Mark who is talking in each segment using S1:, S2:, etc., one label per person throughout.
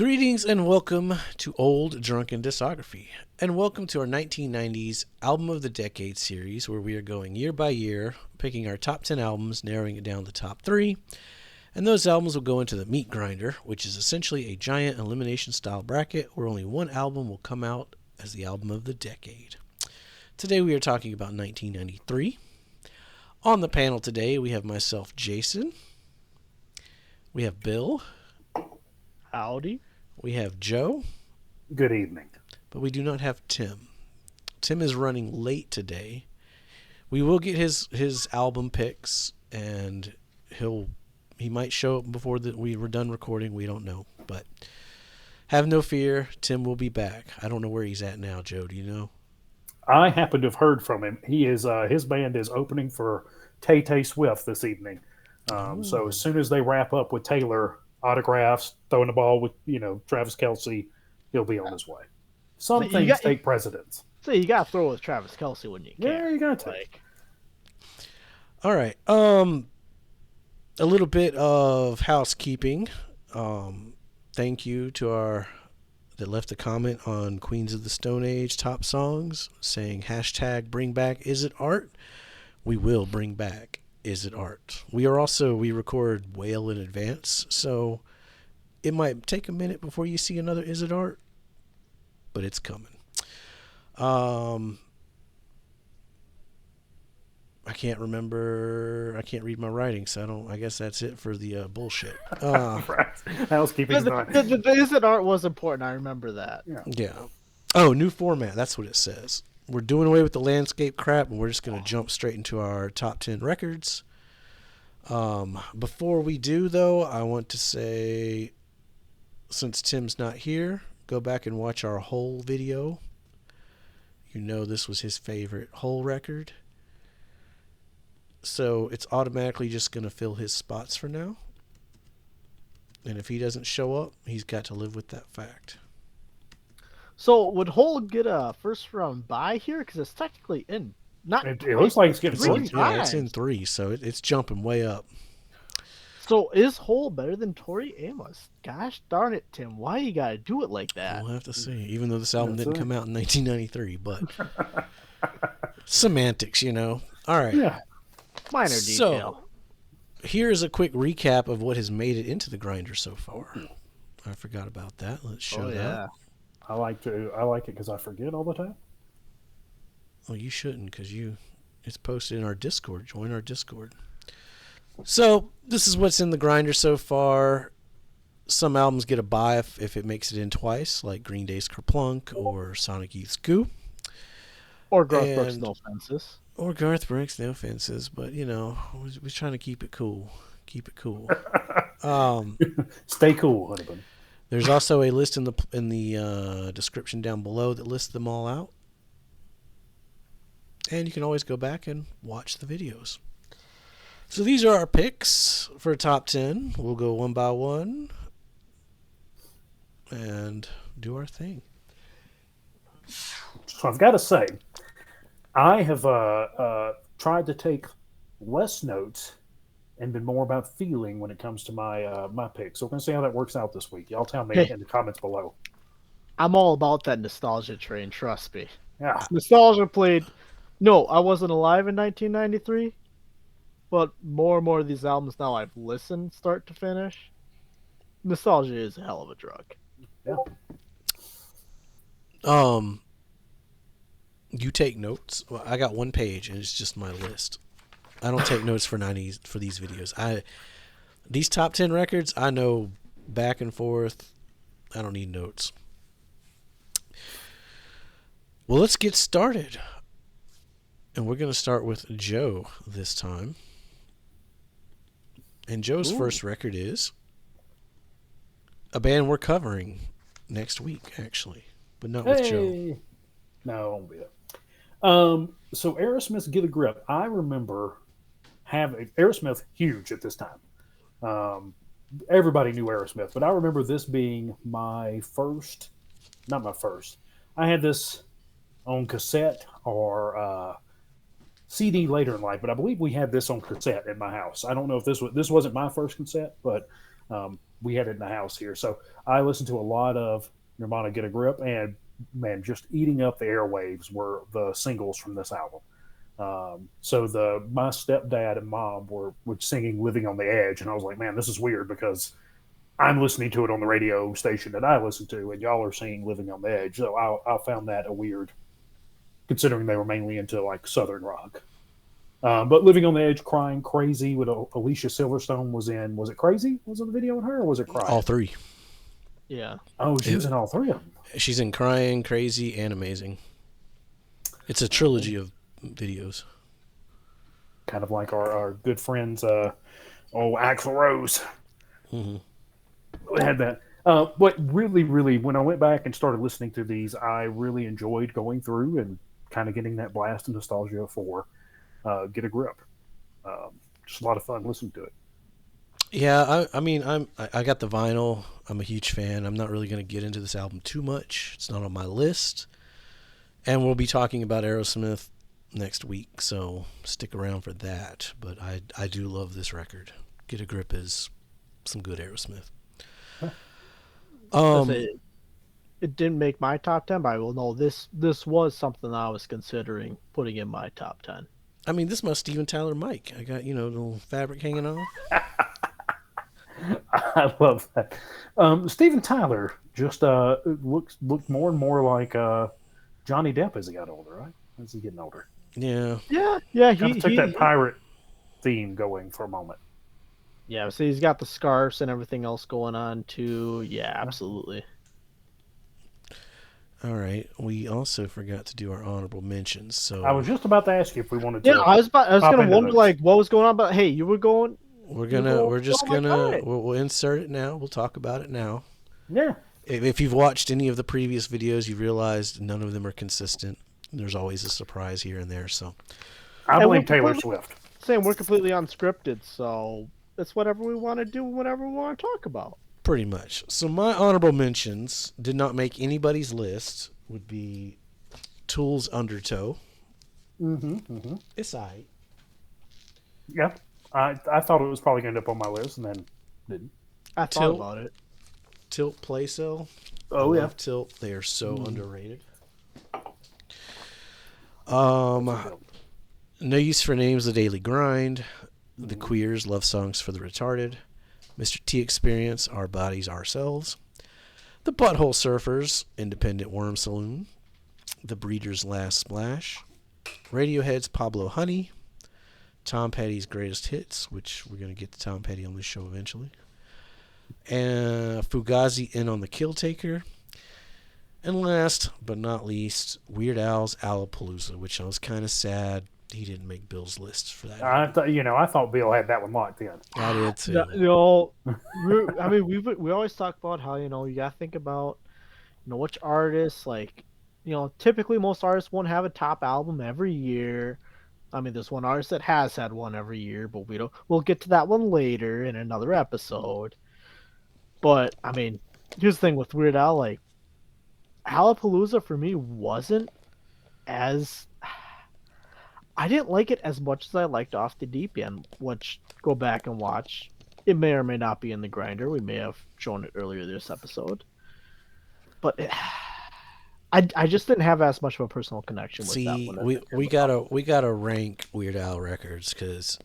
S1: Greetings and welcome to Old Drunken Discography, and welcome to our 1990s Album of the Decade series, where we are going year by year, picking our top 10 albums, narrowing it down to top 3, and those albums will go into the meat grinder, which is essentially a giant elimination-style bracket where only one album will come out as the Album of the Decade. Today we are talking about 1993. On the panel today we have myself, Jason. We have Bill.
S2: Howdy.
S1: We have Joe.
S3: Good evening.
S1: But we do not have Tim. Tim is running late today. We will get his album picks, and he might show up before we were done recording. We don't know. But have no fear. Tim will be back. I don't know where he's at now, Joe. Do you know?
S3: I happen to have heard from him. He is his band is opening for Tay Swift this evening. So as soon as they wrap up with Taylor, autographs, throwing the ball with, Travis Kelce, he'll be on his way. Some things take precedence.
S2: So you got to throw with Travis Kelce when you can.
S3: Yeah, you got to.
S1: All right. A little bit of housekeeping. Thank you to that left a comment on Queens of the Stone Age top songs, saying #bring back Is It Art. We will bring back Is It Art. We record well in advance, so it might take a minute before you see another Is It Art, but it's coming. I can't read my writing, so I guess that's it for the bullshit.
S3: Housekeeping.
S2: The Is It Art was important. I remember that.
S1: Yeah. Oh, new format. That's what it says. We're doing away with the landscape crap, and we're just going to jump straight into our top 10 records. Before we do, though, I want to say, since Tim's not here, go back and watch our Hole video. This was his favorite Hole record. So it's automatically just going to fill his spots for now. And if he doesn't show up, he's got to live with that fact.
S2: So would Hole get a first round bye here? Because it's technically in.
S3: It looks like it's getting
S2: three.
S1: Yeah, it's in 3, so it's jumping way up.
S2: So is Hole better than Tori Amos? Gosh darn it, Tim. Why you got to do it like that?
S1: We'll have to see. Even though this album didn't come out in 1993, but semantics, All right.
S2: Yeah. Minor detail.
S1: So, here's a quick recap of what has made it into the grinder so far. I forgot about that. Let's show that.
S3: I like it because I forget all the time.
S1: Well, you shouldn't, because it's posted in our Discord. Join our Discord. So, this is what's in the grinder so far. Some albums get a bye if it makes it in twice, like Green Day's Kerplunk or Sonic Youth's Goo.
S2: Or Garth Brooks, No Fences.
S1: Or Garth Brooks, No Fences. But, we're trying to keep it cool. Keep it cool.
S3: Stay cool, husband.
S1: There's also a list in the description down below that lists them all out. And you can always go back and watch the videos. So these are our picks for top 10. We'll go one by one and do our thing.
S3: So I've got to say, I have tried to take less notes and been more about feeling when it comes to my picks. So we're going to see how that works out this week. Y'all tell me in the comments below.
S2: I'm all about that nostalgia train, trust me.
S3: Yeah.
S2: Nostalgia played... No, I wasn't alive in 1993, but more and more of these albums now I've listened start to finish. Nostalgia is a hell of a drug.
S3: Yeah.
S1: You take notes. Well, I got one page, and it's just my list. I don't take notes for these videos. These top 10 records, I know back and forth. I don't need notes. Well, let's get started. And we're going to start with Joe this time. And Joe's first record is a band we're covering next week, actually. But not with Joe.
S3: No, it won't be that. So Aerosmith's Get a Grip. I remember having Aerosmith huge at this time. Everybody knew Aerosmith, but I remember this being my first, not my first. I had this on cassette or CD later in life, but I believe we had this on cassette at my house. I don't know if this wasn't my first cassette, but we had it in the house here. So I listened to a lot of Nirvana Get a Grip, and man, just eating up the airwaves were the singles from this album. So my stepdad and mom were singing "Living on the Edge," and I was like, man, this is weird because I'm listening to it on the radio station that I listen to, and y'all are singing "Living on the Edge." So I found that a weird, considering they were mainly into like Southern rock. But "Living on the Edge," "Crying," "Crazy" with Alicia Silverstone was in. Was it "Crazy"? Was it the video with her, or was it "Crying"?
S1: All three.
S2: Yeah.
S3: Oh, she was in all three of them.
S1: She's in "Crying," "Crazy," and "Amazing." It's a trilogy of videos.
S3: Kind of like our good friends, Axl Rose.
S1: Mm-hmm.
S3: We had that. But really, really, when I went back and started listening to these, I really enjoyed going through and kind of getting that blast of nostalgia for Get a Grip. Just a lot of fun listening to it.
S1: Yeah, I got the vinyl. I'm a huge fan. I'm not really going to get into this album too much. It's not on my list. And we'll be talking about Aerosmith next week, so stick around for that. But I do love this record. Get a Grip is some good Aerosmith.
S2: It didn't make my top 10, but I will know this was something I was considering putting in my top 10.
S1: I mean, this is my Steven Tyler mic. I got, the little fabric hanging on.
S3: I love that. Steven Tyler just looked more and more like Johnny Depp as he got older, right? As he's getting older.
S1: Yeah.
S2: Yeah.
S3: He took that pirate theme going for a moment.
S2: Yeah, so he's got the scarves and everything else going on too. Yeah, absolutely.
S1: All right. We also forgot to do our honorable mentions. So
S3: I was just about to ask you if we wanted to.
S2: Yeah, I was gonna wonder like what was going on, but hey, you were going.
S1: We'll insert it now. We'll talk about it now.
S3: Yeah.
S1: If you've watched any of the previous videos, you've realized none of them are consistent. There's always a surprise here and there. So
S3: I blame Taylor Swift.
S2: Saying we're completely unscripted, so it's whatever we want to do, whatever we want to talk about.
S1: Pretty much. So my honorable mentions did not make anybody's list. Would be Tool's Undertow.
S3: Mm-hmm.
S1: It's alright.
S3: Yeah. I thought it was probably going to end up on my list and then didn't.
S2: I thought about it.
S1: Tilt Playcell.
S3: Oh, yeah.
S1: Tilt. They are so underrated. No Use for Names, The Daily Grind. The Queers, Love Songs for the Retarded. Mr. T Experience, Our Bodies, Ourselves. The Butthole Surfers, Independent Worm Saloon. The Breeders' Last Splash. Radiohead's Pablo Honey. Tom Petty's Greatest Hits, which we're going to get to Tom Petty on this show eventually. And Fugazi In on the Kill Taker. And last but not least, Weird Al's Alapalooza, which I was kind of sad he didn't make Bill's list for that.
S3: I thought Bill had that one locked in.
S1: I did too.
S2: I mean, we always talk about how you gotta think about which artists typically most artists won't have a top album every year. I mean, there's one artist that has had one every year, but we'll get to that one later in another episode. But I mean, here's the thing with Weird Al, Alapalooza for me wasn't as. I didn't like it as much as I liked Off the Deep End, which go back and watch. It may or may not be in the grinder. We may have shown it earlier this episode. But I just didn't have as much of a personal connection with that one.
S3: We
S1: gotta rank Weird Al records because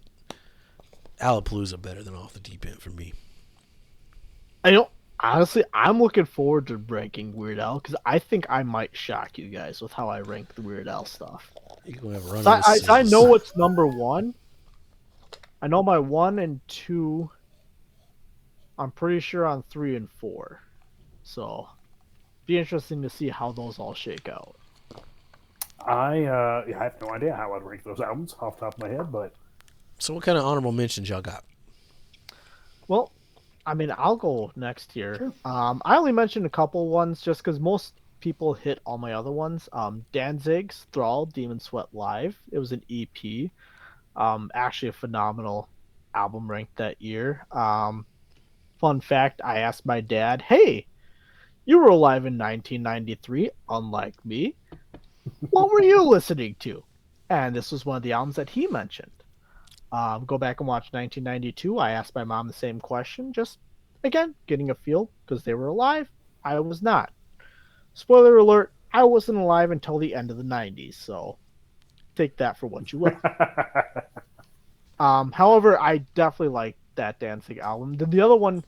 S1: Alapalooza better than Off the Deep End for me.
S2: Honestly, I'm looking forward to ranking Weird Al because I think I might shock you guys with how I rank the Weird Al stuff.
S1: You're gonna have a run
S2: I know what's number one. I know my 1 and 2. I'm pretty sure on 3 and 4. So, be interesting to see how those all shake out.
S3: I have no idea how I'd rank those albums off the top of my head, but.
S1: So, what kind of honorable mentions y'all got?
S2: Well, I mean, I'll go next here.
S3: Sure.
S2: I only mentioned a couple ones just because most people hit all my other ones. Danzig's Thrall, Demon Sweat Live. It was an EP. Actually a phenomenal album ranked that year. Fun fact, I asked my dad, hey, you were alive in 1993, unlike me. What were you listening to? And this was one of the albums that he mentioned. Go back and watch 1992. I asked my mom the same question. Just again, getting a feel because they were alive. I was not. Spoiler alert, I wasn't alive until the end of the 90s, so take that for what you will. However, I definitely like that Danzig album. The other one,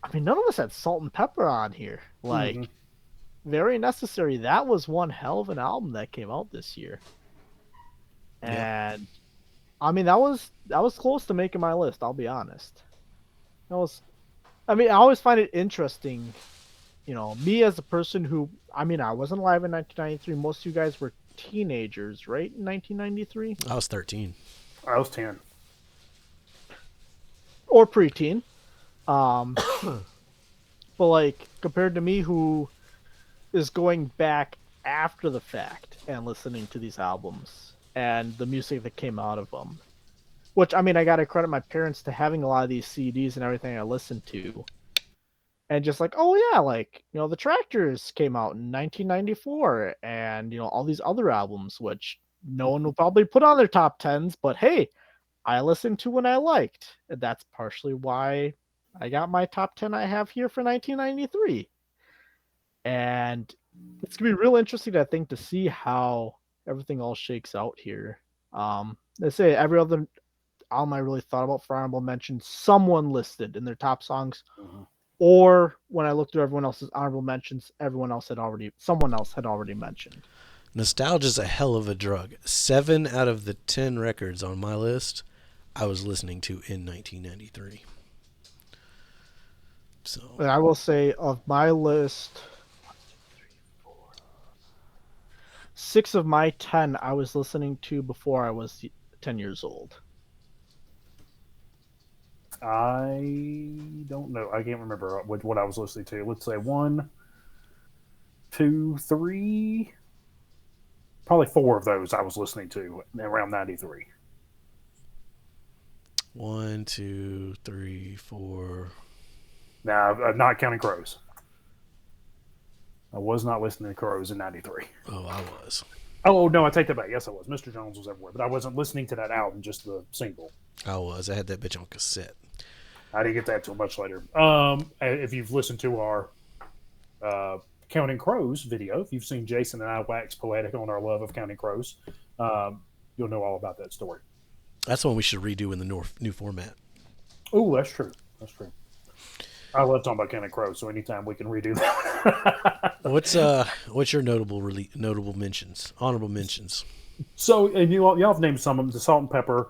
S2: I mean, none of us had Salt and Pepper on here. Like, Very Necessary, that was one hell of an album that came out this year. And I mean, that was close to making my list, I'll be honest. I mean, I always find it interesting, me as a person who, I mean, I wasn't alive in 1993. Most of you guys were teenagers, right? In 1993?
S1: I was 13.
S3: I was 10.
S2: Or preteen. But like, compared to me who is going back after the fact and listening to these albums and the music that came out of them, which, I mean, I gotta credit my parents to having a lot of these CDs and everything I listened to. And just like, oh yeah, like, the Tractors came out in 1994 and, all these other albums, which no one will probably put on their top 10s, but hey, I listened to when I liked. And that's partially why I got my top 10 I have here for 1993. And it's going to be real interesting, I think, to see how everything all shakes out here. They say every other album I really thought about for honorable mention, someone listed in their top songs. Or when I looked through everyone else's honorable mentions, someone else had already mentioned.
S1: Nostalgia's a hell of a drug. 7 out of the 10 records on my list I was listening to in 1993. So,
S2: and I will say, of my list, 6 of my 10 I was listening to before I was 10 years old.
S3: I don't know. I can't remember what I was listening to. Let's say 1, 2, 3, probably 4 of those I was listening to around 93.
S1: 1, 2, 3, 4.
S3: Now, not counting Crows. I was not listening to Crows in 93.
S1: Oh, I was.
S3: Oh, no, I take that back. Yes, I was. Mr. Jones was everywhere. But I wasn't listening to that album, just the single.
S1: I was. I had that bitch on cassette.
S3: I didn't get that till much later. If you've listened to our Counting Crows video, if you've seen Jason and I wax poetic on our love of Counting Crows, you'll know all about that story.
S1: That's one we should redo in the new format.
S3: Oh, that's true. That's true. I love talking about Counting Crows, so anytime we can redo that.
S1: What's your notable mentions, honorable mentions?
S3: So, and y'all have named some of them: the Salt and Pepper,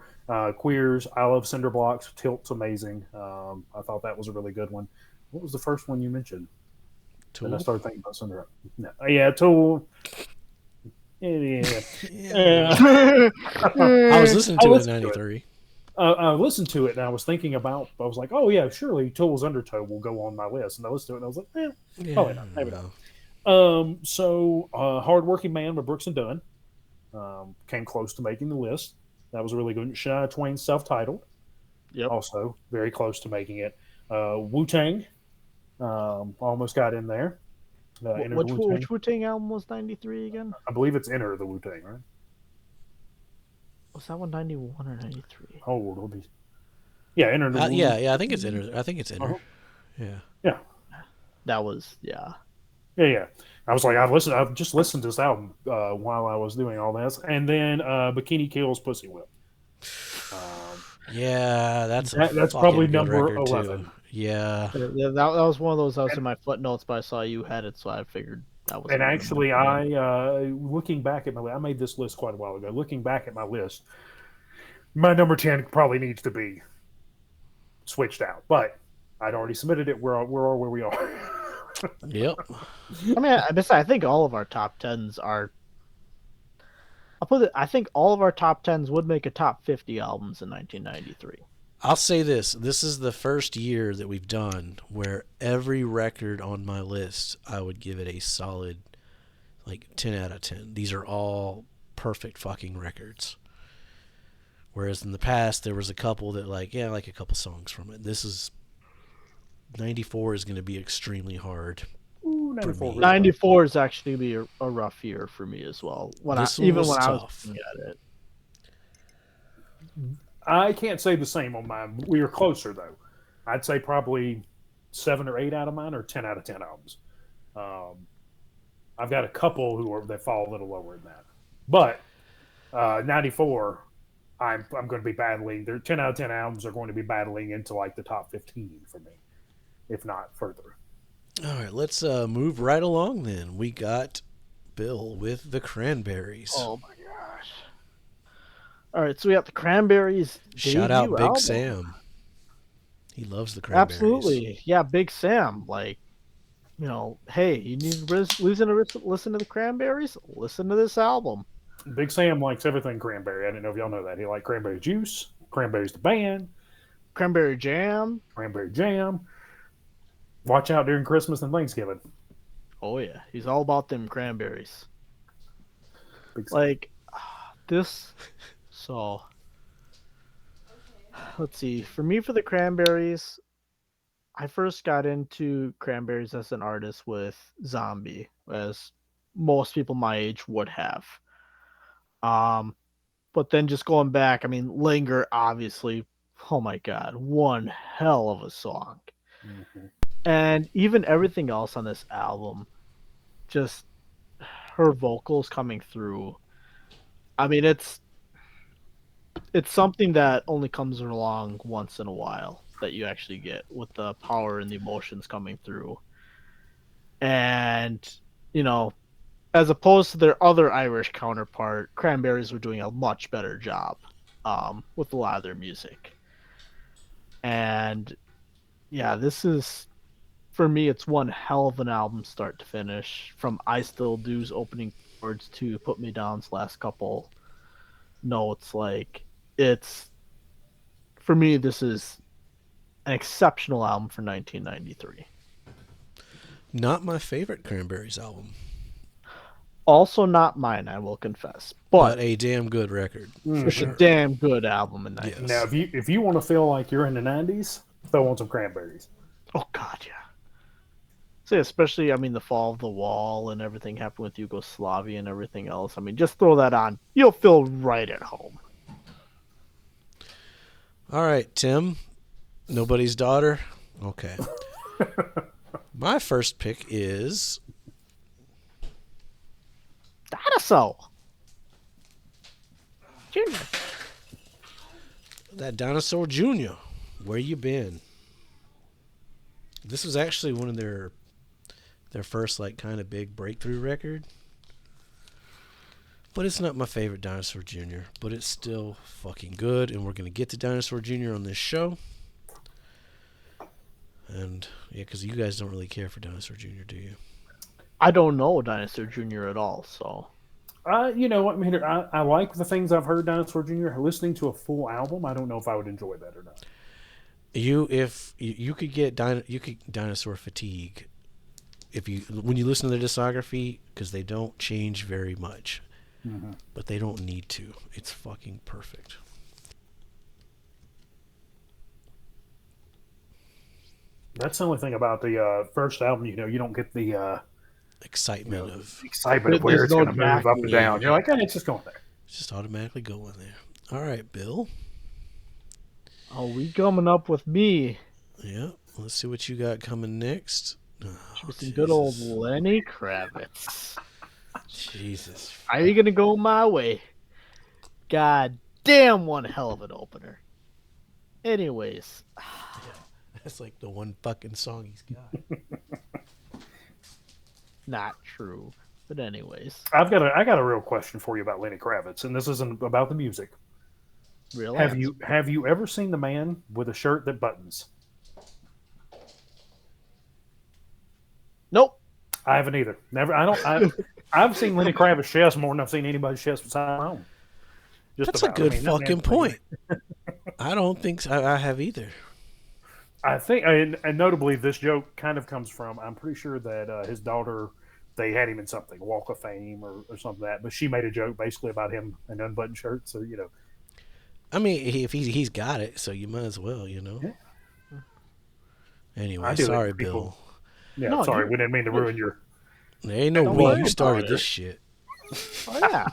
S3: Queers, I Love Cinder Blocks, Tilt's amazing. I thought that was a really good one. What was the first one you mentioned?
S1: Tool.
S3: And I started thinking about Cinder. No. Yeah, Tool. Yeah.
S1: I was listening to it in 93.
S3: I listened to it and I was thinking about. I was like, oh yeah, surely Tool's Undertow will go on my list. And I listened to it and I was like, probably not. Maybe not. So Hardworking Man by Brooks and Dunn came close to making the list. That was a really good. Shania Twain's self-titled.
S2: Yep.
S3: Also very close to making it. Wu-Tang almost got in there.
S2: Which Wu-Tang album was 93 again?
S3: I believe it's Enter the Wu-Tang, right?
S2: Was that one 91 or 93?
S3: Oh, it'll be. Yeah, Enter the Wu-Tang.
S1: Yeah, I think it's Enter. I think it's Enter.
S3: Yeah.
S2: That was, yeah.
S3: Yeah. I was like, I've just listened to this album while I was doing all this, and then Bikini Kill's Pussy Whip.
S1: Yeah, that's
S3: probably number
S1: 11. Yeah.
S2: That was one of those that was in my footnotes, but I saw you had it, so I figured that was.
S3: And actually, looking back at my list, I made this list quite a while ago. Looking back at my list, my number 10 probably needs to be switched out, but I'd already submitted it. We're all where we are.
S1: Yep.
S2: I mean, I think all of our top 10s are. I think all of our top 10s would make a top 50 albums in 1993.
S1: I'll say this. This is the first year that we've done where every record on my list, I would give it a solid, 10 out of 10. These are all perfect fucking records. Whereas in the past, there was a couple that, a couple songs from it. This is... 94 is going to be extremely hard.
S3: Ooh,
S2: 94 is actually be a rough year for me as well. When I was looking at it,
S3: I can't say the same on mine. We were closer though. I'd say probably 7 or 8 out of mine are 10 out of 10 albums. I've got a couple that fall a little lower than that, but 94. I'm going to be battling. Their 10 out of 10 albums are going to be battling into like the top 15 for me, if not further.
S1: All right, let's move right along then. We got Bill with the Cranberries.
S2: Oh my gosh! All right, so we got the Cranberries.
S1: Shout out
S2: debut
S1: Big
S2: album.
S1: Sam. He loves the Cranberries.
S2: Absolutely, yeah, Big Sam. Like, hey, you need to listen to the Cranberries. Listen to this album.
S3: Big Sam likes everything cranberry. I didn't know if y'all know that. He likes cranberry juice, cranberries the band,
S2: Cranberry Jam.
S3: cranberry jam. Watch out during Christmas and Thanksgiving.
S2: Oh yeah, he's all about them cranberries.
S3: Big Sam.
S2: Like this. So let's see. For me, for the Cranberries, I first got into Cranberries as an artist with Zombie, as most people my age would have. But then just going back, I mean, Linger, obviously, oh my God, one hell of a song.
S3: Mm-hmm.
S2: And even everything else on this album, just her vocals coming through. I mean, it's something that only comes along once in a while that you actually get with the power and the emotions coming through. And, as opposed to their other Irish counterpart, Cranberries were doing a much better job with a lot of their music. And yeah, this is, for me, it's one hell of an album start to finish. From I Still Do's opening chords to Put Me Down's last couple notes. Like, for me, this is an exceptional album for 1993.
S1: Not my favorite Cranberries album.
S2: Also not mine, I will confess.
S1: But a damn good record.
S2: It's a damn good album in 90s.
S1: Yes.
S3: Now, if you want to feel like you're in the 90s, throw on some cranberries.
S2: Oh, God, yeah. See, especially, I mean, the fall of the wall and everything happened with Yugoslavia and everything else. I mean, just throw that on. You'll feel right at home.
S1: All right, Tim. Nobody's daughter. Okay. My first pick is
S2: Dinosaur. Junior.
S1: that Dinosaur Jr. Where you been? This was actually one of their first like kind of big breakthrough record. But it's not my favorite Dinosaur Jr., but it's still fucking good, and we're going to get to Dinosaur Jr. on this show. And, yeah, because you guys don't really care for Dinosaur Jr., do you?
S2: I don't know Dinosaur Jr. at all, so.
S3: You know what, man? I like the things I've heard Dinosaur Jr. Listening to a full album, I don't know if I would enjoy that or not.
S1: If you could get Dinosaur fatigue when you listen to their discography, because they don't change very much.
S3: Mm-hmm.
S1: But they don't need to. It's fucking perfect.
S3: That's the only thing about the first album. You don't get the
S1: excitement of
S3: where it's going to move up and down. You're like, it's just going there.
S1: It's just automatically going there. All right, Bill.
S2: Oh, we coming up with me.
S1: Yeah. Let's see what you got coming next.
S2: Some good old Lenny Kravitz.
S1: Jesus.
S2: Are you gonna go my way? God damn, one hell of an opener. Anyways.
S1: That's like the one fucking song he's got.
S2: Not true. But anyways.
S3: I got a real question for you about Lenny Kravitz, and this isn't about the music.
S2: Real
S3: Have you ever seen the man with a shirt that buttons?
S2: Nope.
S3: I haven't either. Never. I've seen Lenny Kravitz's chest more than I've seen anybody's chest besides my own.
S1: That's a good fucking point. I don't think so. I have either.
S3: I think, and notably, this joke kind of comes from, I'm pretty sure that his daughter, they had him in something, Walk of Fame or something like that, but she made a joke basically about him in an unbuttoned shirt, so,
S1: I mean, if he's got it, so you might as well,
S3: Yeah.
S1: Anyway, sorry, Bill.
S3: Yeah, no, sorry, we didn't mean to ruin your...
S1: There ain't no way you started this shit.
S2: Oh, yeah.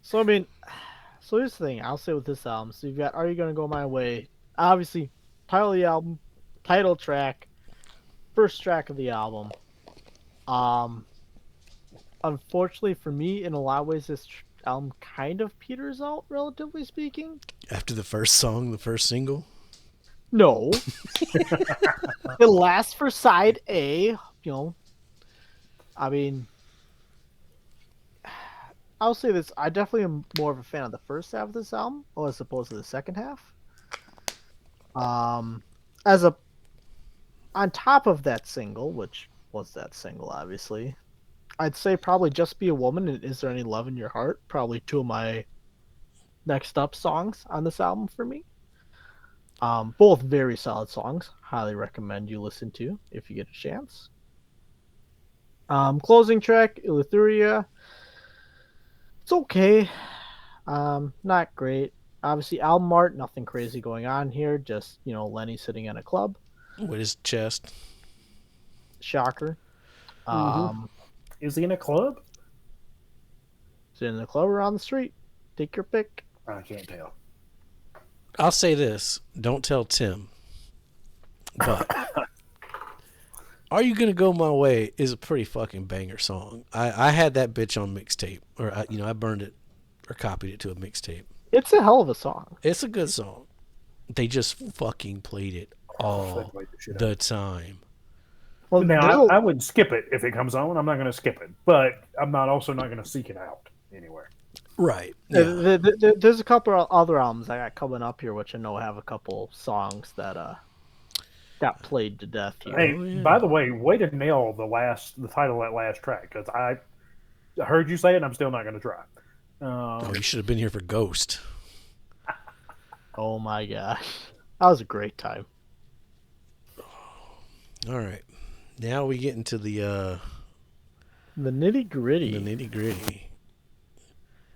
S2: So, I mean, here's the thing. I'll say with this album. So you've got Are You Gonna Go My Way? Obviously, title of the album, title track, first track of the album. Unfortunately for me, in a lot of ways, this album kind of peters out, relatively speaking.
S1: After the first song, the first single.
S2: No. It lasts for side A, I mean, I'll say this, I definitely am more of a fan of the first half of this album as opposed to the second half. As a on top of that single, which was that single obviously, I'd say probably Just Be a Woman and Is There Any Love in Your Heart, probably two of my next up songs on this album for me. Both very solid songs. Highly recommend you listen to if you get a chance. Closing track, Eleutheria. It's okay. Not great. Obviously, album art, nothing crazy going on here. Just, Lenny sitting in a club.
S1: With his chest.
S2: Shocker.
S3: Is he in a club?
S2: Sitting in a club or on the street. Take your pick.
S3: I can't tell.
S1: I'll say this. Don't tell Tim. But Are You Gonna Go My Way is a pretty fucking banger song. I had that bitch on mixtape. Or, I burned it or copied it to a mixtape.
S2: It's a hell of a song.
S1: It's a good song. They just fucking played it all the time.
S3: Well, now, I would skip it if it comes on. I'm not going to skip it. But I'm not also not going to seek it out anywhere.
S1: Right. Yeah.
S2: There's a couple of other albums I got coming up here, which I know have a couple songs that got played to death here.
S3: Hey, by the way, way to nail the title of that last track, because I heard you say it and I'm still not going to try.
S1: You should have been here for Ghost.
S2: Oh my gosh. That was a great time.
S1: All right. Now we get into the
S2: nitty gritty.
S1: The nitty gritty.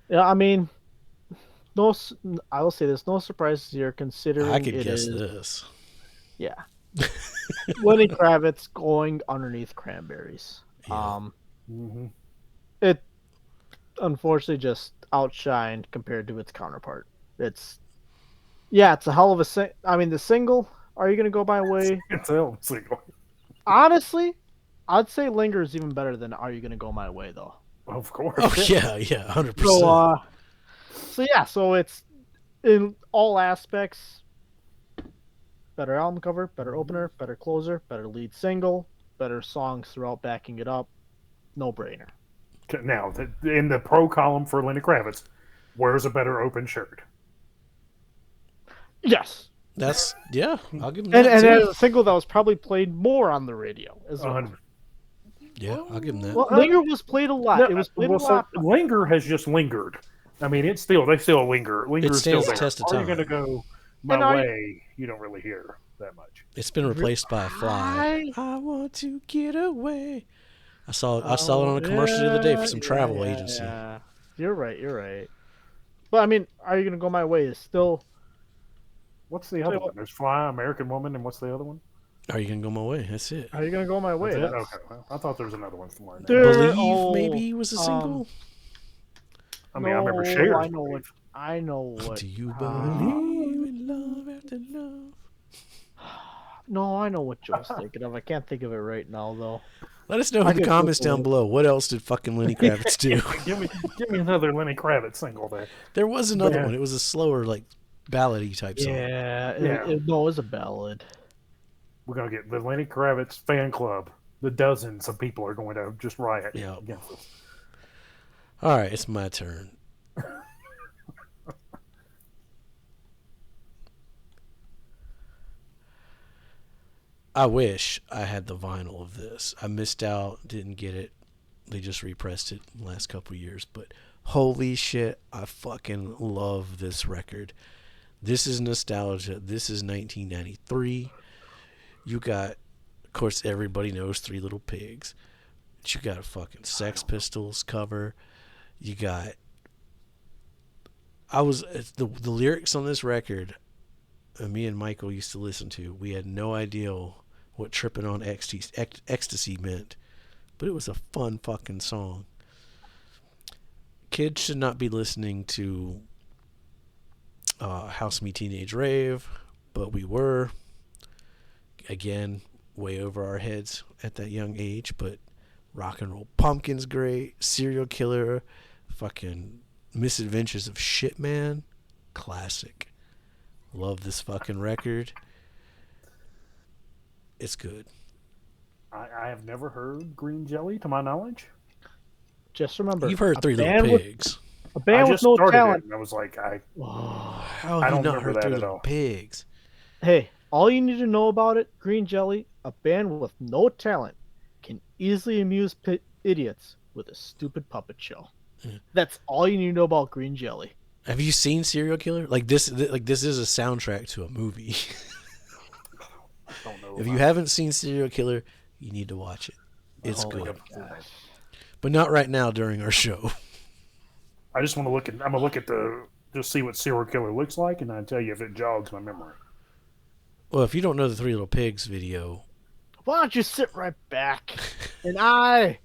S2: Yeah, I mean, I will say there's no surprises here considering
S1: I could guess this.
S2: Yeah. Lenny Kravitz going underneath Cranberries.
S1: Yeah.
S2: It unfortunately just outshined compared to its counterpart. It's a hell of a the single, Are You Gonna Go My Way?
S3: It's a hell of a single.
S2: Honestly, I'd say Linger is even better than Are You Gonna Go My Way, though.
S3: Of course.
S1: Oh, yeah, 100%.
S2: So it's in all aspects, better album cover, better opener, better closer, better lead single, better songs throughout backing it up. No brainer.
S3: Now, in the pro column for Lenny Kravitz, where's a better open shirt?
S2: Yes.
S1: I'll give him
S2: that. And
S1: too.
S2: as a single that was probably played more on the radio as well.
S1: Yeah, I'll give him that.
S2: Well, Linger was played a lot. It was played a lot.
S3: Linger has just lingered. I mean, they still linger. Linger is still there.
S1: It stands the test of
S3: Are
S1: time.
S3: You Gonna Go My Way? You don't really hear that much.
S1: It's been replaced by Fly. I want to get away. I saw it on a commercial the other day for some travel agency.
S2: Yeah. You're right. But I mean, Are You Gonna Go My Way is still.
S3: What's the other one? There's Fly, American Woman, and what's the other one?
S1: Are You Gonna Go My Way? That's it.
S2: Are You Gonna Go My Way?
S3: Okay, well, I thought there was another one somewhere.
S1: Believe maybe was a single.
S3: I remember Cher.
S2: I know what.
S1: Do you believe in love after love?
S2: No, I know what Joe's thinking of. I can't think of it right now, though.
S1: Let us know in the comments down below. What else did fucking Lenny Kravitz do?
S3: give me another Lenny Kravitz single there.
S1: There was another one. It was a slower, like, ballady type song.
S2: It was a ballad.
S3: We're going to get the Lenny Kravitz fan club. The dozens of people are going to just riot against us.
S1: All right, it's my turn. I wish I had the vinyl of this. I missed out, didn't get it. They just repressed it in the last couple of years. But holy shit, I fucking love this record. This is nostalgia. This is 1993. You got, of course, everybody knows Three Little Pigs. But you got a fucking Sex Pistols cover. You got... The lyrics on this record, me and Michael used to listen to. We had no idea what tripping on ecstasy meant, but it was a fun fucking song. Kids should not be listening to House Me Teenage Rave, but we were. again, way over our heads at that young age, but Rock and Roll Pumpkin's great. Serial Killer, fucking Misadventures of Shit Man, classic. Love this fucking record. It's good.
S3: I have never heard Green Jelly, to my knowledge.
S2: Just remember,
S1: You've heard
S2: a
S1: Three Little
S2: band with-
S1: Pigs.
S2: A band
S3: I
S2: with
S3: just
S2: no
S3: started
S2: talent.
S3: it, and I was like,
S1: How
S3: I
S1: have you
S3: don't
S1: not
S3: remember
S1: heard
S3: that
S1: Three
S3: at
S1: Little
S3: all.
S1: Pigs?
S2: Hey, all you need to know about it, Green Jelly, a band with no talent, can easily amuse idiots with a stupid puppet show.
S1: Yeah.
S2: That's all you need to know about Green Jelly.
S1: Have you seen Serial Killer? Like this is a soundtrack to a movie.
S3: I don't know.
S1: If you haven't seen Serial Killer, you need to watch it. It's
S3: Oh,
S1: good,
S2: Gosh.
S1: but not right now during our show.
S3: I just want to look at. I'm gonna look at just see what Serial Killer looks like, and I tell you if it jogs my memory.
S1: Well, if you don't know the Three Little Pigs video,
S2: Why don't you sit right back and I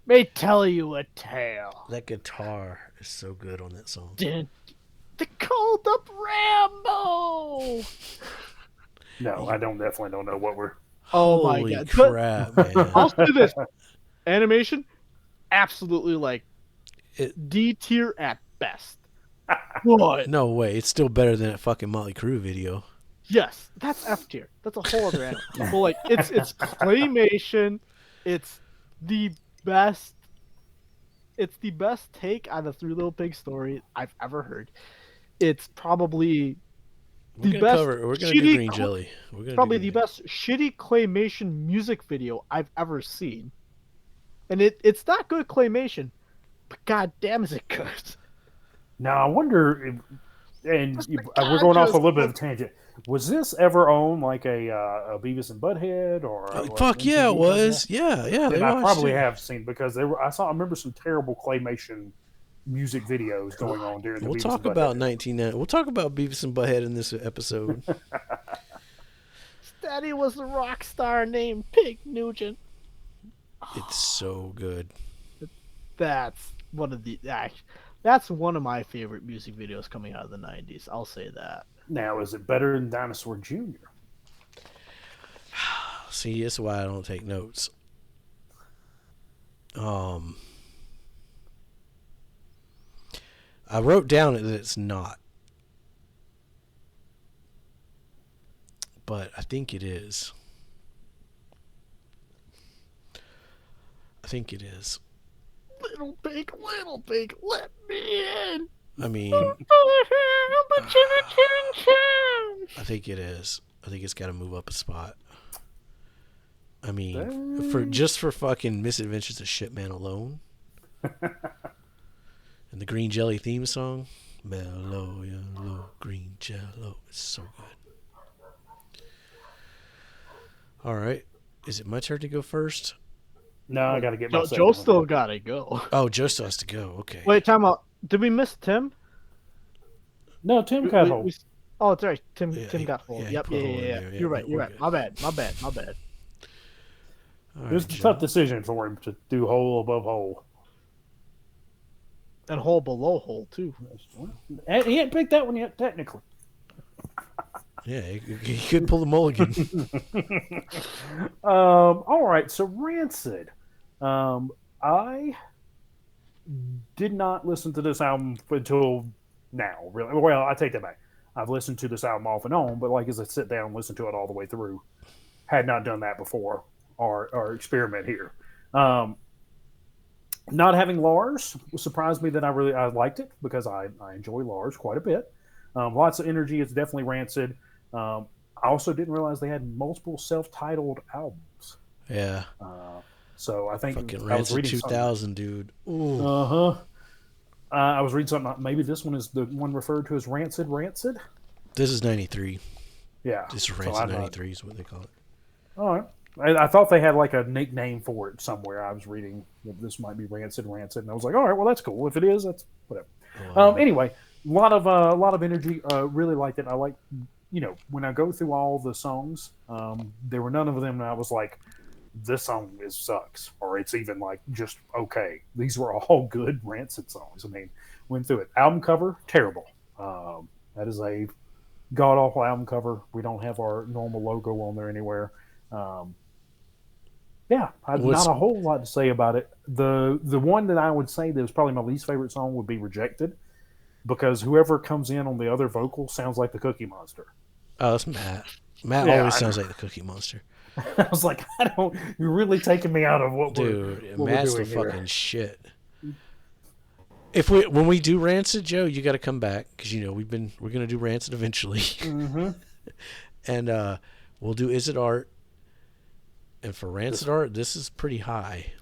S2: may tell you a tale.
S1: that guitar is so good on that song.
S2: The called up Rambo.
S3: No, I definitely don't know what we're.
S2: Oh my
S1: Holy
S2: God.
S1: crap, man!
S2: I'll do this. Animation, absolutely like
S1: It-
S2: D tier at best. What?
S1: No way, it's still better than that fucking Motley Crue video.
S2: Yes, that's F tier. That's a whole other animal. But like, it's claymation. It's the best. It's the best take on the Three Little Pigs story I've ever heard. It's probably
S1: We're
S2: the
S1: gonna
S2: best.
S1: We're gonna do
S2: shitty
S1: Green Jelly. We're gonna
S2: probably
S1: do
S2: the
S1: Green
S2: best shitty claymation music video I've ever seen. And it's not good claymation, but god damn is it good.
S3: Now I wonder, if, and
S2: Just
S3: you,
S2: the
S3: we're going off a
S2: conscious-
S3: little bit of a tangent. Was this ever on like a Beavis and Butthead or?
S1: Oh,
S3: like
S1: fuck yeah,
S3: MTV
S1: it was. Yeah.
S3: Then
S1: They
S3: I
S1: watched
S3: probably
S1: it.
S3: have seen because I remember some terrible claymation music videos going on during the
S1: We'll
S3: Beavis
S1: talk
S3: and
S1: about
S3: Butthead.
S1: 1990. We'll talk about Beavis and Butthead in this episode.
S2: Daddy was a rock star named Pig Nugent.
S1: It's so good.
S2: That's one of the that's one of my favorite music videos coming out of the 90s. I'll say that.
S3: Now, is it better than Dinosaur Jr.?
S1: See, that's why I don't take notes. I wrote down that it's not, but I think it is. I think it is.
S2: Little pig, let me in.
S1: I mean, I think it is. I think it's got to move up a spot. I mean, for fucking Misadventures of Shitman alone, and the Green Jelly theme song, mellow yellow green jello, it's so good. All right, is it my turn to go first?
S3: No, I got to get my second
S2: Joe
S3: one.
S2: still gotta go.
S1: Oh, Joe still has to go. Okay.
S2: Wait, time out. Did we miss Tim?
S3: No, Tim got hold.
S2: Oh, it's right. Tim
S1: Yeah,
S2: got hold.
S1: yeah, he
S2: Yep,
S1: put a hole in
S2: yeah.
S1: there. Yeah,
S2: You're right.
S1: we're
S2: You're right.
S1: good.
S2: My bad.
S1: All
S3: It
S1: right,
S3: was a
S1: Joe.
S3: tough decision for him to do hole above hole.
S2: And hole below hole too.
S3: And he hadn't picked that one yet, technically.
S1: Yeah, he could pull the mulligan.
S3: All right, so Rancid. I did not listen to this album until now. Really, well, I take that back. I've listened to this album off and on, but like as I sit down and listen to it all the way through, had not done that before or experiment here. Not having Lars surprised me that I liked it because I enjoy Lars quite a bit. Lots of energy. It's definitely Rancid. I also didn't realize they had multiple self-titled albums.
S1: Yeah.
S3: So I think
S1: Fucking
S3: I was
S1: Rancid
S3: reading
S1: 2000, dude. Ooh.
S3: I was reading something. Maybe this one is the one referred to as Rancid.
S1: This is 93.
S3: Yeah.
S1: This is
S3: So
S1: Rancid
S3: I'm not-
S1: 93 is what they call it.
S3: All right. I thought they had like a nickname for it somewhere. I was reading that this might be Rancid, and I was like, all right, well that's cool. If it is, that's whatever.
S1: Wow.
S3: Anyway, a lot of energy. Really liked it. I like, when I go through all the songs, there were none of them that I was like, this song sucks, or it's even like just okay. These were all good Rancid songs. I mean, went through it. Album cover, terrible. That is a god awful album cover. We don't have our normal logo on there anywhere. Yeah, not a whole lot to say about it. The one that I would say that was probably my least favorite song would be Rejected, because whoever comes in on the other vocal sounds like the Cookie Monster.
S1: Oh, that's Matt. Matt always sounds like the Cookie Monster.
S3: I was like, you're really taking me out of what
S1: Dude,
S3: we're
S1: Matt's
S3: doing
S1: the
S3: here.
S1: fucking shit. When we do Rancid, Joe, you got to come back because we're gonna do Rancid eventually, and we'll do Is It Art. And for Rancid Art, this is pretty high.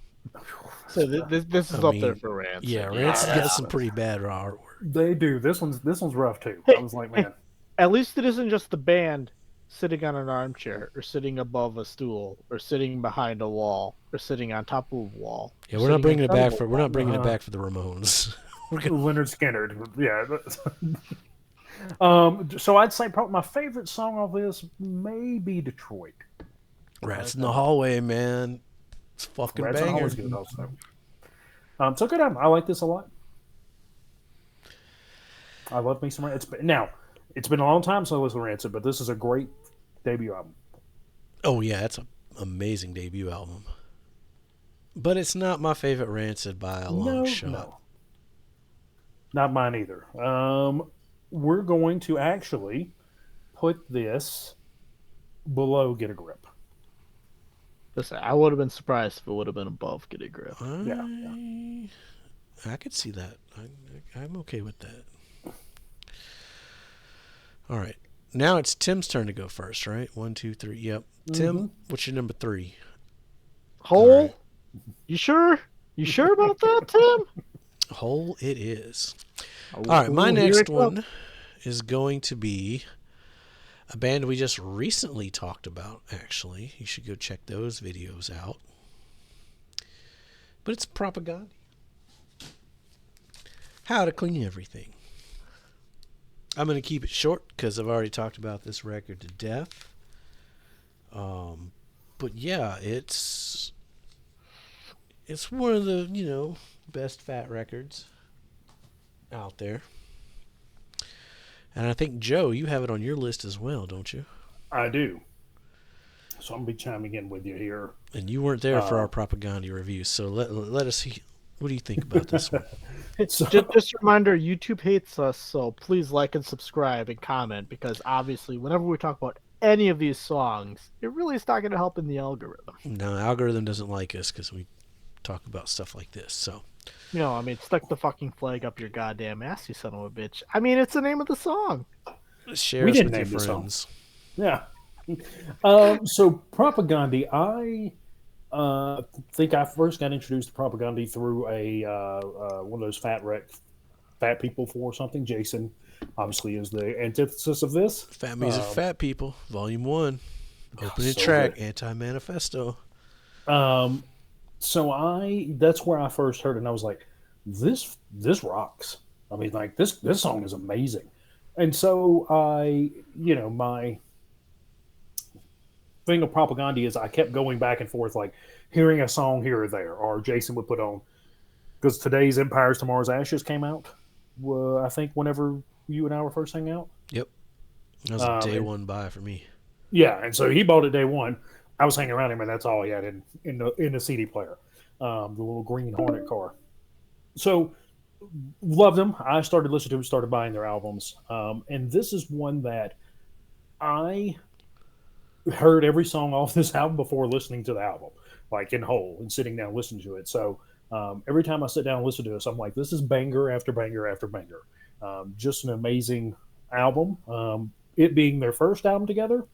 S2: So this is up there for Rancid.
S1: Yeah, Rancid gets some pretty bad artwork.
S3: They do. This one's rough too. I was like, man.
S2: At least it isn't just the band sitting on an armchair or sitting above a stool or sitting behind a wall or sitting on top of a wall.
S1: Yeah, we're not bringing it back for the Ramones.
S3: Leonard Skinner. Yeah. So I'd say probably my favorite song of this may be Detroit.
S1: Rats in the Hallway, man. It's fucking
S3: Rats
S1: banger.
S3: Always good also. So good album. I like this a lot. I love me some Rancid. It's been a long time since I listened to Rancid, but this is a great debut album.
S1: Oh yeah, it's an amazing debut album. But it's not my favorite Rancid by a long shot. No.
S3: Not mine either. We're going to actually put this below Get a Grip.
S2: Listen, I would have been surprised if it would have been above Get a Grip.
S1: I could see that. I'm okay with that. All right. Now it's Tim's turn to go first, right? 1, 2, 3. Yep. Tim, what's your number 3?
S2: Hole? Right. You sure? You sure about that, Tim?
S1: Hole it is. All right. My next one is going to be a band we just recently talked about, actually. You should go check those videos out. But it's Propaganda. How to Clean Everything. I'm going to keep it short because I've already talked about this record to death. But yeah, it's one of the, best fat records out there. And I think, Joe, you have it on your list as well, don't you?
S3: I do. So I'm going to be chiming in with you here.
S1: And you weren't there for our Propaganda review, so let us see. What do you think about this one?
S2: Just a reminder, YouTube hates us, so please like and subscribe and comment, because obviously whenever we talk about any of these songs, it really is not going to help in the algorithm.
S1: No, algorithm doesn't like us because we talk about stuff like this, so...
S2: Stuck the fucking flag up your goddamn ass, you son of a bitch. It's the name of the song.
S1: Share us with your friends.
S3: Yeah. So Propaganda, I think I first got introduced to Propaganda through one of those fat people for something. Jason, obviously, is the antithesis of this.
S1: Fat Music, Fat People, Volume 1. Opening track, good. Anti-Manifesto.
S3: So that's where I first heard it, and I was like, this rocks. This song is amazing. And so my thing of Propaganda is I kept going back and forth, like hearing a song here or there, or Jason would put on, because today's Empires, Tomorrow's Ashes came out, I think whenever you and I were first hanging out.
S1: Yep. That was a day one buy for me.
S3: Yeah, and so he bought it day one. I was hanging around him, and that's all he had in the CD player, the little green Hornet car. So, loved them. I started listening to them, started buying their albums. And this is one that I heard every song off this album before listening to the album, like in whole, and sitting down listening to it. So, every time I sit down and listen to this, I'm like, this is banger after banger after banger. Just an amazing album. It being their first album together,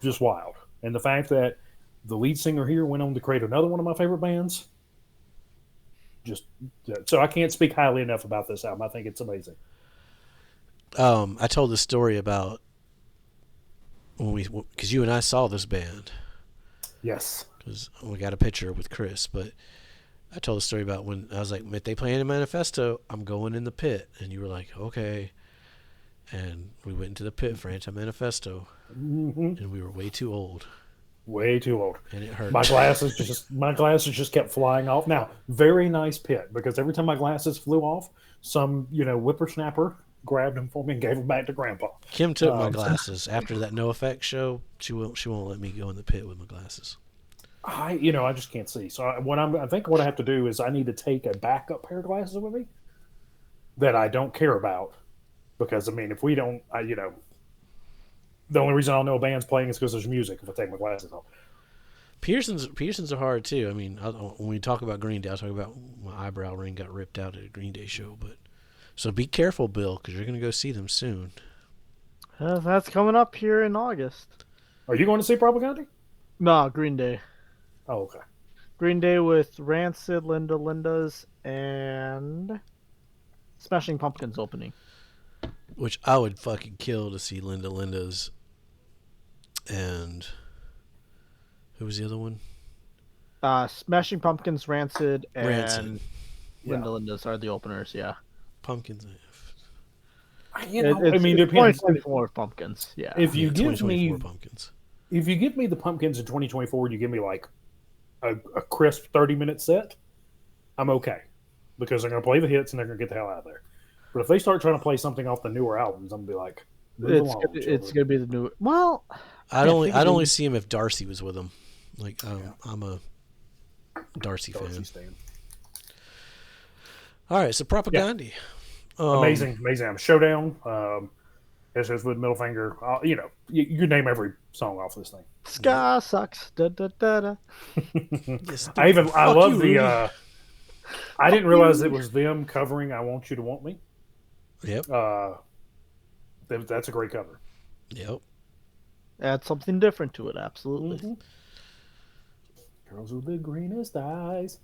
S3: just wild. And the fact that the lead singer here went on to create another one of my favorite bands, so I can't speak highly enough about this album. I think it's amazing.
S1: I told the story about because you and I saw this band.
S3: Yes.
S1: Because we got a picture with Chris, but I told the story about when I was like, if they play in a Manifesto, I'm going in the pit. And you were like, okay. And we went into the pit for Anti-Manifesto.
S3: Mm-hmm.
S1: And we were way too old.
S3: Way too old.
S1: And it hurt.
S3: My glasses just kept flying off. Now, very nice pit, because every time my glasses flew off, some whippersnapper grabbed them for me and gave them back to Grandpa.
S1: Kim took my glasses after that No Effect show. She won't let me go in the pit with my glasses.
S3: I just can't see. So I think what I have to do is I need to take a backup pair of glasses with me that I don't care about, because I mean, if we don't, the only reason I'll know a band's playing is because there's music. If I take my glasses off,
S1: Pearsons are hard too. I mean, when we talk about Green Day, I'll talk about my eyebrow ring got ripped out at a Green Day show. But so be careful, Bill, because you're going to go see them soon.
S2: That's coming up here in August.
S3: Are you going to see Propaganda?
S2: No, Green Day.
S3: Oh, okay.
S2: Green Day with Rancid, Linda Linda's, and Smashing Pumpkins opening.
S1: Which I would fucking kill to see Linda Linda's. And who was the other one?
S2: Smashing Pumpkins, Rancid, and Linda
S3: Yeah.
S2: Linda's are the openers. Yeah.
S1: Pumpkins.
S3: It's,
S2: it's 2024 Pumpkins. Yeah.
S3: If you give
S1: 2024
S3: me
S1: Pumpkins.
S3: If you give me the Pumpkins in 2024, you give me like a crisp 30-minute set, I'm okay, because they're going to play the hits and they're going to get the hell out of there. But if they start trying to play something off the newer albums, I'm going to be like,
S2: it's going to be the new. Well,
S1: I'd only see him if Darcy was with him. Like, I'm a Darcy fan.
S3: Stan.
S1: All right, so Propaganda.
S3: Yeah. Amazing. Showdown. This is with Middle Finger. You name every song off this thing.
S2: Ska sucks. Da, da, da, da.
S3: I love the. I didn't realize it was them covering "I Want You to Want Me."
S1: Yep.
S3: That's a great cover.
S1: Yep.
S2: Add something different to it. Absolutely.
S3: Mm-hmm. Girls with the greenest eyes.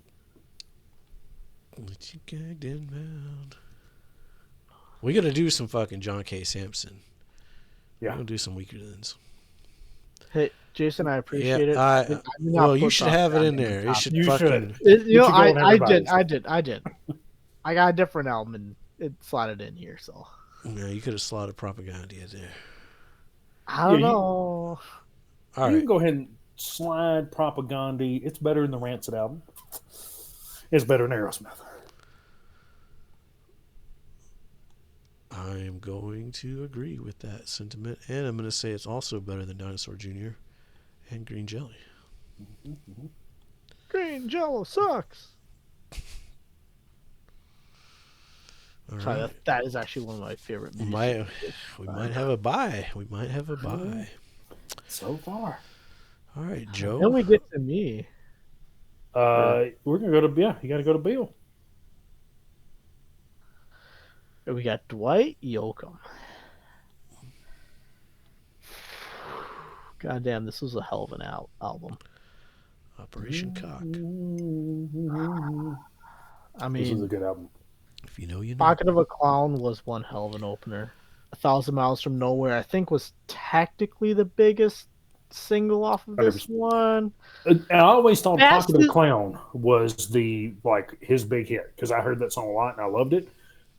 S1: Let you gagged and bound. We got to do some fucking John K. Sampson.
S3: Yeah.
S1: We're going to do some weaker thans.
S2: Hey, Jason, I appreciate it.
S1: Well, you should have it in there. You should fucking.
S2: I did. I got a different album and it slotted in here, so.
S1: Yeah, you could have slotted Propaganda in there.
S2: I don't know.
S1: All right.
S3: You can go ahead and slide Propaganda. It's better than the Rancid album. It's better than Aerosmith.
S1: I am going to agree with that sentiment, and I'm going to say it's also better than Dinosaur Jr. and Green Jelly.
S3: Mm-hmm.
S2: Green Jello sucks.
S1: All
S2: Sorry,
S1: right.
S2: that is actually one of my favorite
S1: We
S2: movies.
S1: might have a bye.
S3: So far.
S1: All right, Joe.
S2: Then we get to me.
S3: We're gonna go to you got to go to Bill.
S2: We got Dwight Yoakam. God damn, this was a hell of an album.
S1: Operation Cock.
S2: I
S3: This is
S2: mean,
S3: a good album.
S1: If you know, you know.
S2: Pocket of a Clown was one hell of an opener. 1,000 Miles from Nowhere, I think, was technically the biggest single off of this one.
S3: I always thought
S2: Fast
S3: Pocket of the Clown was his big hit, because I heard that song a lot and I loved it.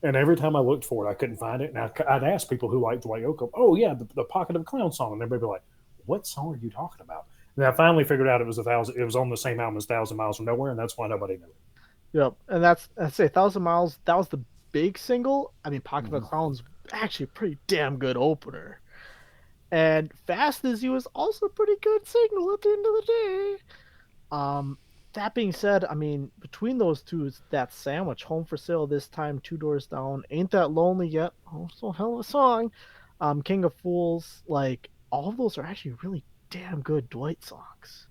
S3: And every time I looked for it, I couldn't find it. And I'd ask people who liked Dwight Yoakam, "Oh yeah, the Pocket of a Clown song," and everybody would be like, "What song are you talking about?" And I finally figured out it was It was on the same album as 1,000 Miles from Nowhere, and that's why nobody knew it.
S2: Yep, and I'd say 1,000 Miles. That was the big single. I mean, Pocket of a Clown's actually a pretty damn good opener. And Fast As You was also a pretty good single at the end of the day. That being said, I mean, between those two, is that sandwich, Home for Sale This Time, Two Doors Down, Ain't That Lonely Yet, also hell of a song, King of Fools, like, all of those are actually really damn good Dwight songs.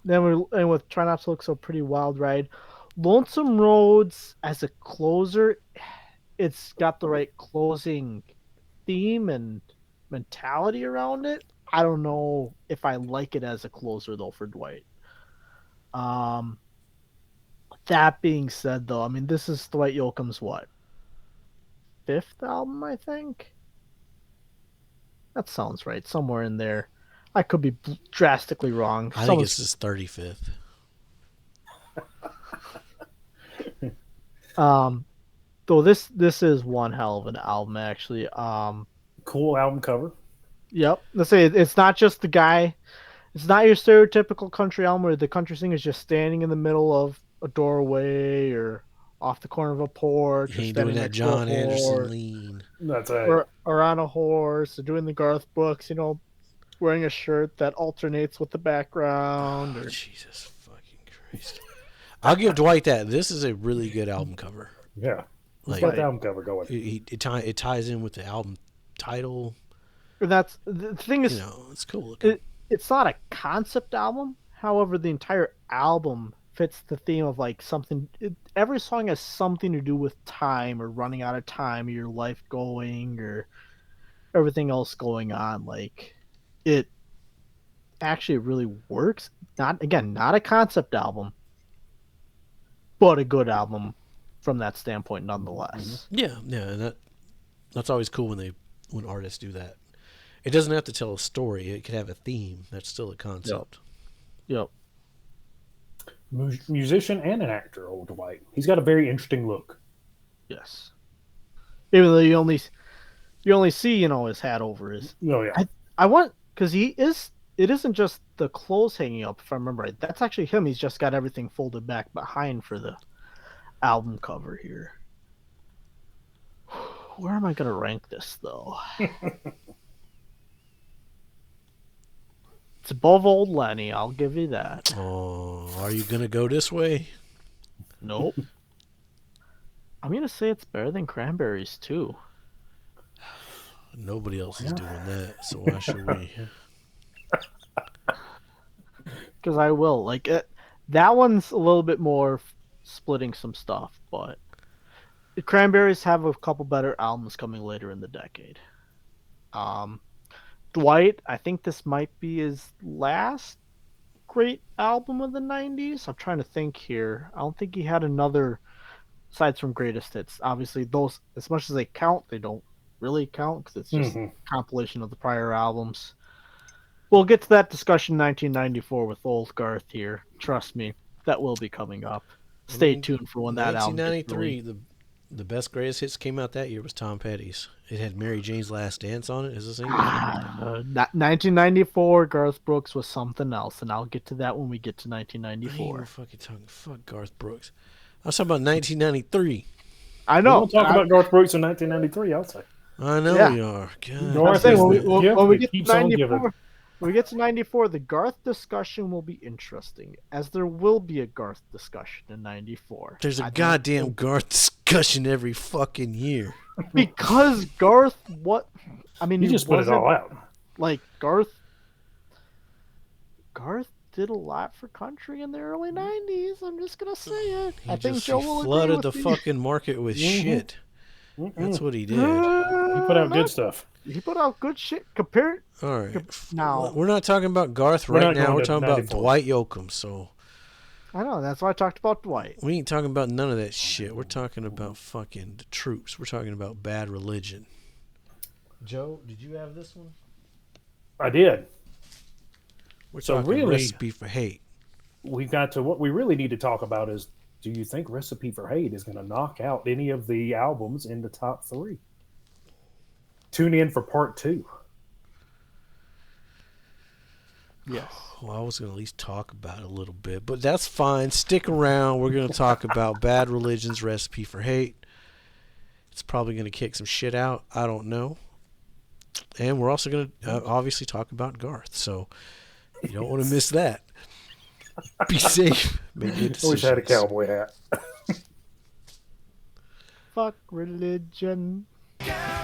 S2: Then with Try Not to Look So Pretty Wild Ride, Lonesome Roads as a closer, it's got the right closing theme and mentality around it. I don't know if I like it as a closer though for Dwight. That being said though, I mean, this is Dwight Yoakam's what? 5th album, I think? That sounds right. Somewhere in there. I could be drastically wrong.
S1: I think it's his 35th.
S2: Though this is one hell of an album actually.
S3: Cool album cover.
S2: Yep. Let's say it's not just the guy. It's not your stereotypical country album where the country singer is just standing in the middle of a doorway or off the corner of a porch,
S1: He
S2: or
S1: ain't doing
S2: standing
S1: that
S2: next to a
S1: John Anderson
S2: horse,
S1: lean.
S3: That's right.
S2: or on a horse, or doing the Garth books, wearing a shirt that alternates with the background.
S1: Oh, Jesus fucking Christ. I'll give Dwight that. This is a really good album cover.
S3: Yeah. He's
S1: Like,
S3: got the album cover going.
S1: it ties in with the album title.
S2: And that's the thing is,
S1: It's cool looking.
S2: It's not a concept album. However, the entire album fits the theme of like something. Every song has something to do with time or running out of time, or your life going, or everything else going on. Like, it actually really works. Not a concept album, but a good album from that standpoint, nonetheless.
S1: Yeah, and that's always cool when artists do that. It doesn't have to tell a story. It could have a theme. That's still a concept.
S2: Yep.
S3: Musician and an actor, old Dwight. He's got a very interesting look.
S2: Yes. Even though you only see his hat over his.
S3: Oh yeah.
S2: I want, because it isn't just the clothes hanging up, if I remember right. That's actually him. He's just got everything folded back behind for the album cover here. Where am I going to rank this, though? It's above Old Lenny, I'll give you that.
S1: Oh, are you going to go this way?
S2: Nope. I'm going to say it's better than Cranberries, too.
S1: Nobody else is doing that, so why should we?
S2: Because I will. Like, that one's a little bit more splitting some stuff, but the Cranberries have a couple better albums coming later in the decade. Dwight, I think this might be his last great album of the 90s. I'm trying to think here. I don't think he had another, aside from Greatest Hits. Obviously, those, as much as they count, they don't really count because it's just a compilation of the prior albums. We'll get to that discussion in 1994 with old Garth here. Trust me, that will be coming up. Stay tuned for when that album gets
S1: 1993, the best Greatest Hits came out that year was Tom Petty's. It had Mary Jane's Last Dance on it as a single.
S2: 1994, Garth Brooks was something else, and I'll get to that when we get to 1994.
S1: Fuck Garth Brooks. I was talking about 1993.
S2: I know.
S3: We'll talk about Garth Brooks in 1993, I'll say.
S1: I know we are. God.
S3: Garth
S2: saying,
S3: is
S2: when we get to
S3: keeps on
S2: 94,
S3: giving.
S2: when we get to 94, the Garth discussion will be interesting, as there will be a Garth discussion in 94.
S1: There's a goddamn Garth discussion every fucking year.
S2: Because Garth,
S3: He just put it all out.
S2: Like, Garth did a lot for country in the early 90s. I'm just going to say it. I think Joe will
S1: flooded
S2: agree
S1: the
S2: with me.
S1: fucking market with shit. That's what he did.
S3: He put out good stuff.
S2: He put out good shit compared.
S1: All right.
S2: Now,
S1: We're not talking about Garth
S3: We're
S1: right
S3: not
S1: now.
S3: going
S1: We're
S3: to
S1: talking about
S3: 94.
S1: Dwight Yoakam. So
S2: I know, that's why I talked about Dwight.
S1: we ain't talking about none of that shit. We're talking about fucking the Troops. We're talking about Bad Religion. Joe, did you have this one?
S3: I did.
S1: We're
S3: So
S1: talking
S3: really-
S1: Recipe for Hate.
S3: We got to what we really need to talk about is, do you think Recipe for Hate is going to knock out any of the albums in the top 3? Tune in for part 2.
S2: Yes.
S1: Well, I was going to at least talk about it a little bit, but that's fine. Stick around. We're going to talk about Bad Religion's Recipe for Hate. It's probably going to kick some shit out. I don't know. And we're also going to obviously talk about Garth, so you don't want to miss that. Be safe. Make good
S3: I wish I had a
S1: decisions.
S3: cowboy hat.
S2: Fuck religion.
S4: Cowboy